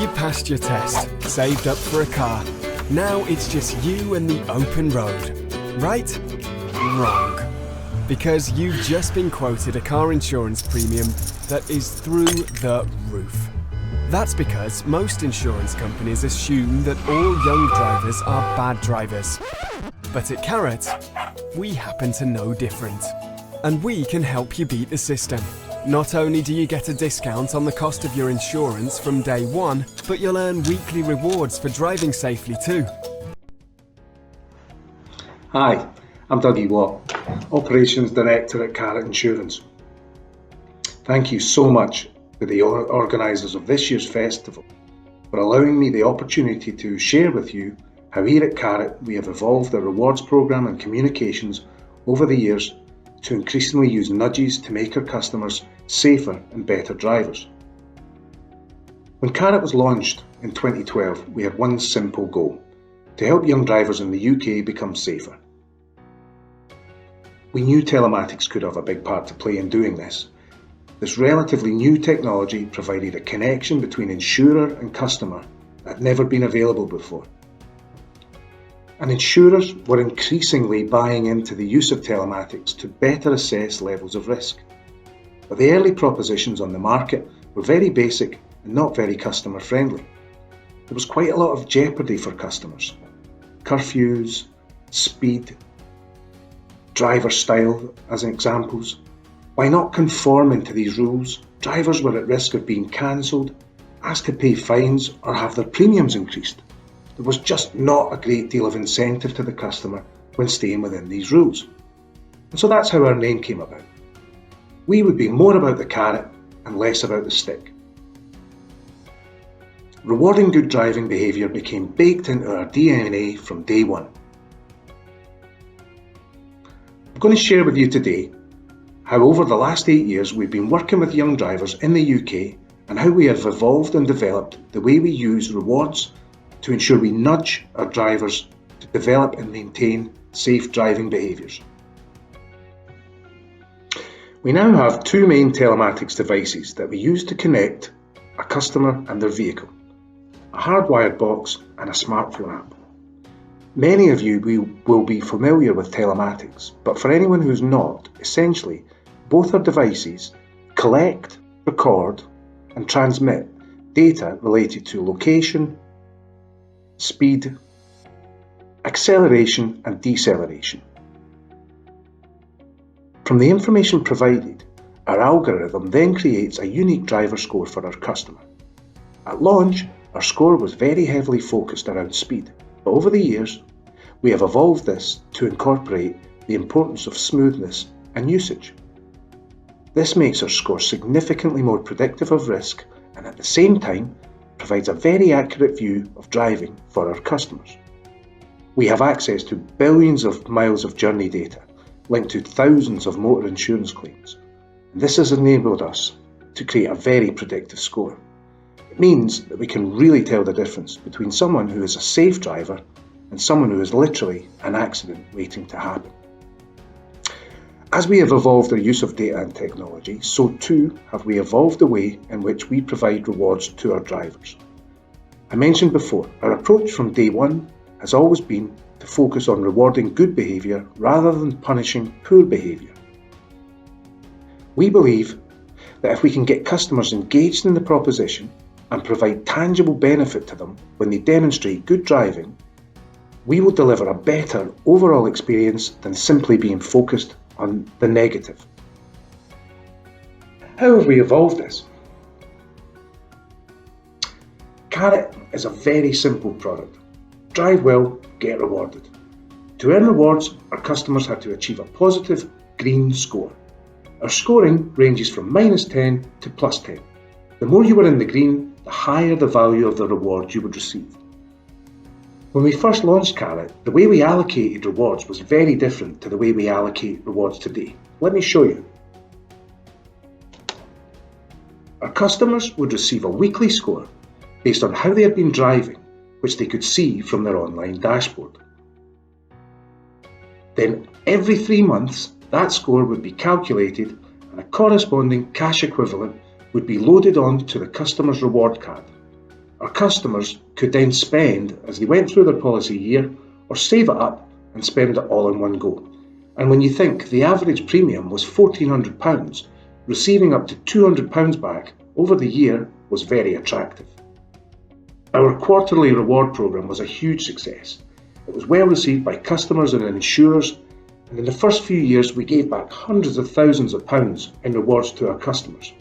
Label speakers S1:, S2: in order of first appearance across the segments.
S1: You passed your test, saved up for a car. Now it's just you and the open road. Right? Wrong. Because you've just been quoted a car insurance premium that is through the roof. That's because most insurance companies assume that all young drivers are bad drivers. But at Carrot, we happen to know different. And we can help you beat the system. Not only do you get a discount on the cost of your insurance from day one, but you'll earn weekly rewards for driving safely too.
S2: Hi, I'm Dougie Watt, Operations Director at Carrot Insurance. Thank you so much to the organisers of this year's festival for allowing me the opportunity to share with you how here at Carrot we have evolved our rewards programme and communications over the years to increasingly use nudges to make our customers safer and better drivers. When Carrot was launched in 2012, we had one simple goal: to help young drivers in the UK become safer. We knew telematics could have a big part to play in doing this. This relatively new technology provided a connection between insurer and customer that had never been available before. And insurers were increasingly buying into the use of telematics to better assess levels of risk. But the early propositions on the market were very basic and not very customer friendly. There was quite a lot of jeopardy for customers. Curfews, speed, driver style as examples. By not conforming to these rules, drivers were at risk of being cancelled, asked to pay fines or have their premiums increased. There was just not a great deal of incentive to the customer when staying within these rules. And so that's how our name came about. We would be more about the carrot and less about the stick. Rewarding good driving behaviour became baked into our DNA from day one. I'm going to share with you today how over the last 8 years we've been working with young drivers in the UK and how we have evolved and developed the way we use rewards to ensure we nudge our drivers to develop and maintain safe driving behaviours. We now have two main telematics devices that we use to connect a customer and their vehicle: a hardwired box and a smartphone app. Many of you will be familiar with telematics, but for anyone who's not, essentially, both our devices collect, record and transmit data related to location, speed, acceleration and deceleration. From the information provided, our algorithm then creates a unique driver score for our customer. At launch, our score was very heavily focused around speed, but over the years, we have evolved this to incorporate the importance of smoothness and usage. This makes our score significantly more predictive of risk and at the same time provides a very accurate view of driving for our customers. We have access to billions of miles of journey data linked to thousands of motor insurance claims. And this has enabled us to create a very predictive score. It means that we can really tell the difference between someone who is a safe driver and someone who is literally an accident waiting to happen. As we have evolved our use of data and technology, so too have we evolved the way in which we provide rewards to our drivers. I mentioned before, our approach from day one has always been to focus on rewarding good behaviour rather than punishing poor behaviour. We believe that if we can get customers engaged in the proposition and provide tangible benefit to them when they demonstrate good driving, we will deliver a better overall experience than simply being focused on the negative. How have we evolved this? Carrot is a very simple product. Drive well, get rewarded. To earn rewards, our customers had to achieve a positive green score. Our scoring ranges from -10 to +10. The more you were in the green, the higher the value of the reward you would receive. When we first launched Carrot, the way we allocated rewards was very different to the way we allocate rewards today. Let me show you. Our customers would receive a weekly score based on how they had been driving, which they could see from their online dashboard. Then every 3 months, that score would be calculated and a corresponding cash equivalent would be loaded on to the customer's reward card. Our customers could then spend as they went through their policy year, or save it up and spend it all in one go. And when you think the average premium was £1,400, receiving up to £200 back over the year was very attractive. Our quarterly reward programme was a huge success. It was well received by customers and insurers, and in the first few years we gave back hundreds of thousands of pounds in rewards to our customers.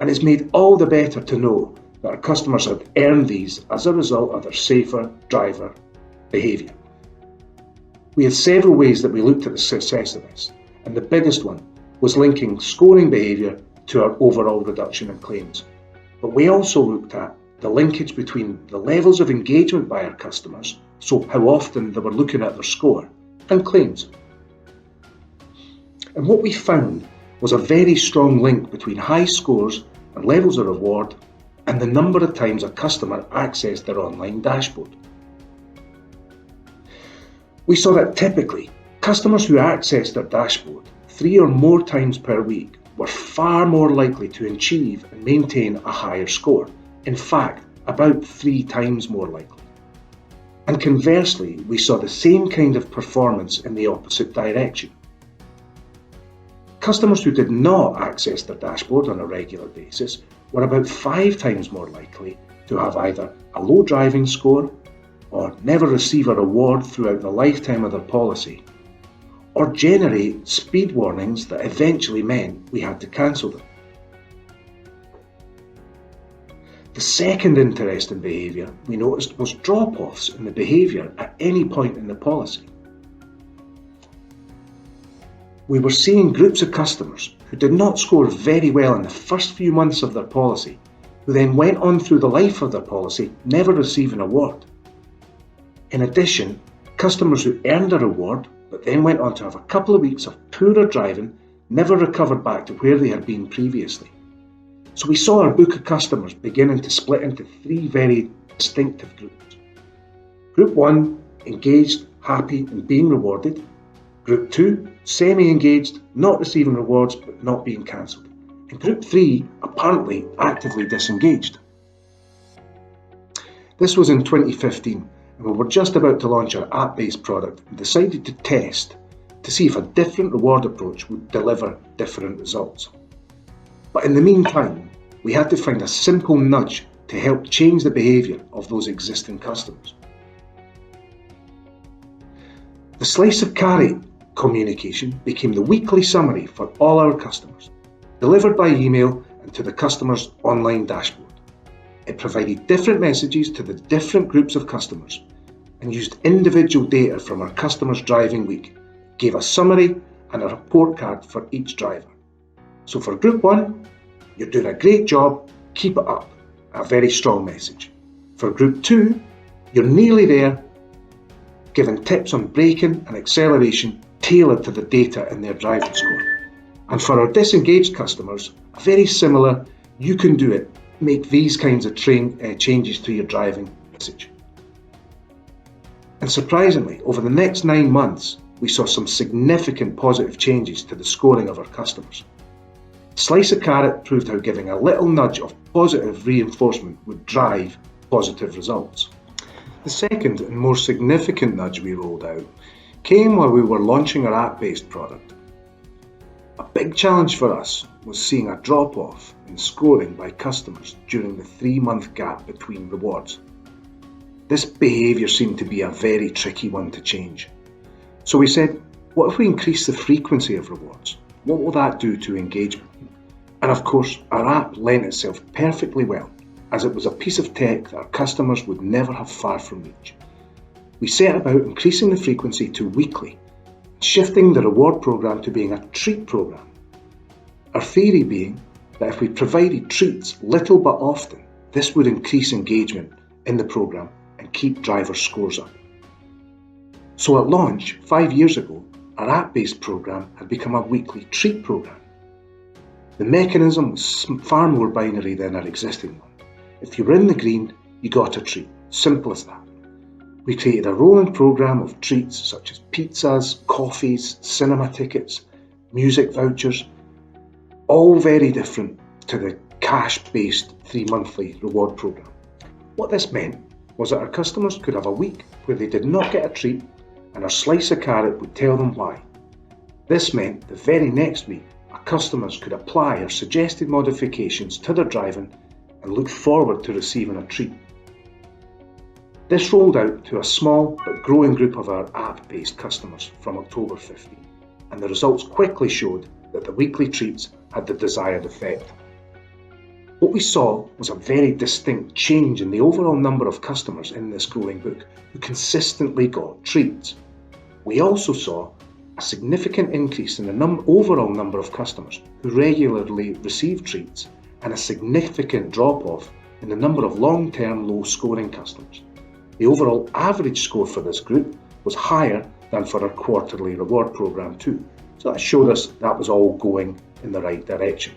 S2: And it's made all the better to know that our customers had earned these as a result of their safer driver behaviour. We had several ways that we looked at the success of this, and the biggest one was linking scoring behaviour to our overall reduction in claims. But we also looked at the linkage between the levels of engagement by our customers, so how often they were looking at their score, and claims. And what we found was a very strong link between high scores and levels of reward and the number of times a customer accessed their online dashboard. We saw that typically, customers who accessed their dashboard 3 or more times per week were far more likely to achieve and maintain a higher score. In fact, about 3 times more likely. And conversely, we saw the same kind of performance in the opposite direction. Customers who did not access their dashboard on a regular basis were about 5 times more likely to have either a low driving score, or never receive a reward throughout the lifetime of their policy, or generate speed warnings that eventually meant we had to cancel them. The second interesting behaviour we noticed was drop-offs in the behaviour at any point in the policy. We were seeing groups of customers who did not score very well in the first few months of their policy, who then went on through the life of their policy never receiving an award. In addition, customers who earned a reward but then went on to have a couple of weeks of poorer driving never recovered back to where they had been previously. So we saw our book of customers beginning to split into 3 very distinctive groups. Group 1, engaged, happy and being rewarded. Group 2, semi-engaged, not receiving rewards but not being cancelled. And Group 3, apparently actively disengaged. This was in 2015, and we were just about to launch our app-based product and decided to test to see if a different reward approach would deliver different results. But in the meantime, we had to find a simple nudge to help change the behaviour of those existing customers. The slice of carrot communication became the weekly summary for all our customers, delivered by email and to the customer's online dashboard. It provided different messages to the different groups of customers and used individual data from our customers' driving week, gave a summary and a report card for each driver. So for Group 1, you're doing a great job, keep it up, a very strong message. For Group 2, you're nearly there, giving tips on braking and acceleration tailored to the data in their driving score. And for our disengaged customers, a very similar, you can do it, make these kinds of changes to your driving message. And surprisingly, over the next 9 months, we saw some significant positive changes to the scoring of our customers. Slice of carrot proved how giving a little nudge of positive reinforcement would drive positive results. The second and more significant nudge we rolled out came while we were launching our app-based product. A big challenge for us was seeing a drop-off in scoring by customers during the 3-month gap between rewards. This behaviour seemed to be a very tricky one to change. So we said, what if we increase the frequency of rewards? What will that do to engagement? And of course, our app lent itself perfectly well, as it was a piece of tech that our customers would never have far from reach. We set about increasing the frequency to weekly, shifting the reward programme to being a treat programme. Our theory being that if we provided treats little but often, this would increase engagement in the programme and keep driver scores up. So at launch, 5 years ago, our app-based programme had become a weekly treat programme. The mechanism was far more binary than our existing one. If you were in the green, you got a treat. Simple as that. We created a rolling programme of treats such as pizzas, coffees, cinema tickets, music vouchers, all very different to the cash-based 3-monthly reward programme. What this meant was that our customers could have a week where they did not get a treat and our slice of carrot would tell them why. This meant the very next week our customers could apply our suggested modifications to their driving and look forward to receiving a treat. This rolled out to a small but growing group of our app-based customers from October 15, and the results quickly showed that the weekly treats had the desired effect. What we saw was a very distinct change in the overall number of customers in this growing book who consistently got treats. We also saw a significant increase in the overall number of customers who regularly received treats and a significant drop-off in the number of long-term low-scoring customers. The overall average score for this group was higher than for our quarterly reward program too, so that showed us that was all going in the right direction.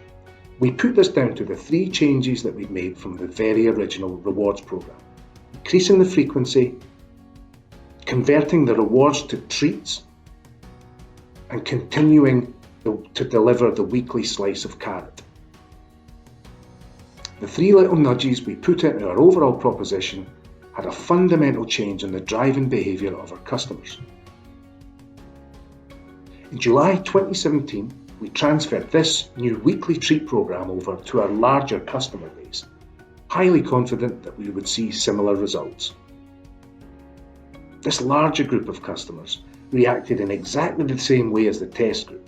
S2: We put this down to the 3 changes that we'd made from the very original rewards program: increasing the frequency, converting the rewards to treats, and continuing to deliver the weekly slice of carrot. The 3 little nudges we put into our overall proposition had a fundamental change in the driving behaviour of our customers. In July 2017, we transferred this new weekly treat program over to our larger customer base, highly confident that we would see similar results. This larger group of customers reacted in exactly the same way as the test group.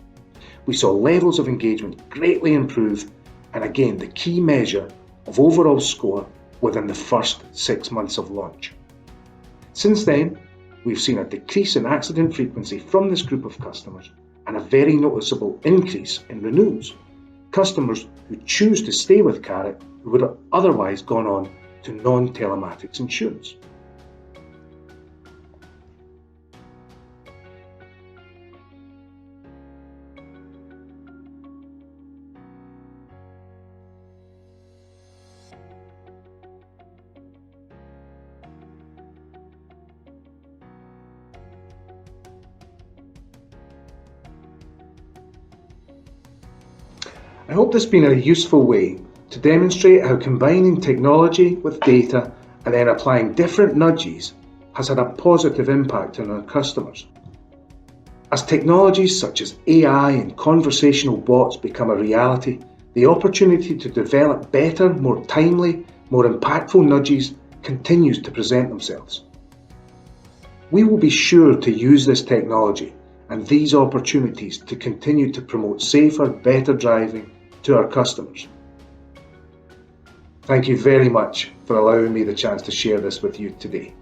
S2: We saw levels of engagement greatly improve, and again the key measure of overall score within the first 6 months of launch. Since then, we've seen a decrease in accident frequency from this group of customers and a very noticeable increase in renewals. Customers who choose to stay with Carrot who would have otherwise gone on to non-telematics insurance. I hope this has been a useful way to demonstrate how combining technology with data and then applying different nudges has had a positive impact on our customers. As technologies such as AI and conversational bots become a reality, the opportunity to develop better, more timely, more impactful nudges continues to present themselves. We will be sure to use this technology and these opportunities to continue to promote safer, better driving to our customers. Thank you very much for allowing me the chance to share this with you today.